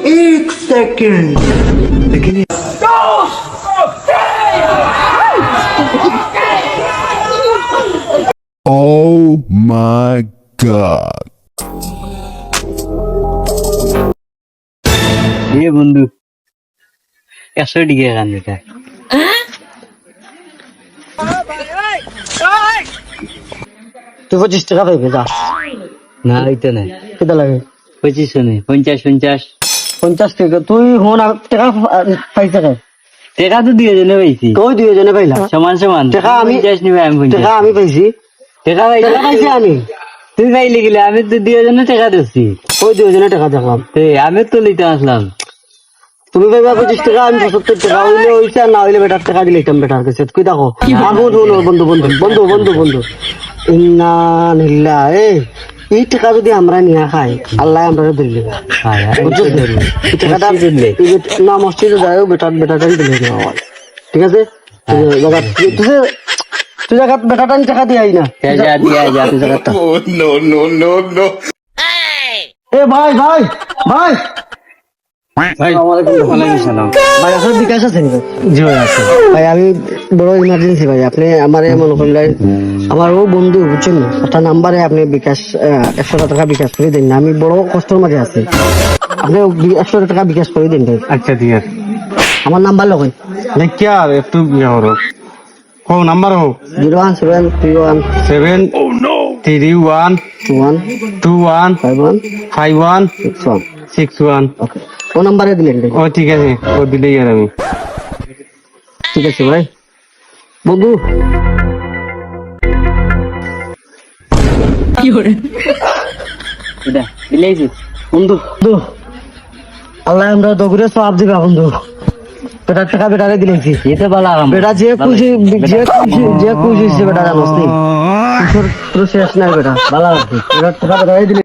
एक सेकंड लेकिन Oh my god. ये बंधु कैसे डिगे गान बेटा তুই 25 টাকা পাইবে যা না হইতো না কেটা লাগে 25 নেই 50 50 টাকা তুই হন টাকা পাইছে কে টাকা তো দিয়ে জেনে পাইছি কই দুইজনে পাইলা সমান সমান টাকা আমি 50 নিবে আমি 50 টাকা আমি পাইছি টাকা টাকা পাইছি আমি তুই পাইলি গেলে আমি তো দিয়ে জন্য টাকা দিচ্ছি কই দুইজনে টাকা দেখলাম আমি তো নিতে আসলাম তুমি পাইবা 25 টাকা আমি 75 টাকা হইলে হইছে না হইলে বেটার টাকা দিলাম বেটার কাছে তুই দেখো মাগো বন্ধু বন্ধু বন্ধু বন্ধু বন্ধু ইন্না লিল্লাহ এই টাকা যদি আমরা নিয়ে খাই আল্লাহ আমরা দিলে টাকাটা না মসজিদে যাও বেটাটাই দিলে ঠিক আছে তুই জায়গা বেটাটা টাকা দিয়ে আই না তুই জায়গাটা Oh no no no no. এ ভাই ভাই ভাই ভাই ওয়ালাইকুম সালাম ভাই আপনার বিকাশ আছে নাকি? জি ভাই আছে ভাই আমি বড় ইমার্জেন্সি ভাই আপনি আমার মনে করলেন আমার ও বন্ধু বুঝছেন একটা নাম্বারে আপনি বিকাশ 100 টাকা বিকাশ করে দিন আমি বড় কষ্টের মাঝে আছি আপনি 100 টাকা বিকাশ করে দিন ভাই আচ্ছা ঠিক আছে আমার নাম্বার লগই দেখি আর একটু ইয়ে করো কো নাম্বার হোক 01731 31 21 51 61 ওকে ও নাম্বারে দিলেন ভাই ও ঠিক আছে ও দিলেই আর আমি ঠিক আছে ভাই বন্ধু এটা দিলেই বন্ধু বন্ধু আল্লাহ আমরা দগুরে সব দিবা বন্ধু বেটার টাকা বেটারে দিলেছি এতে ভালো আরাম বেটা যে খুশি যে খুশি সে বেটা জানোস নি তোর শেষ নাই বেটা ভালো বেটার টাকা বেটারে দিলে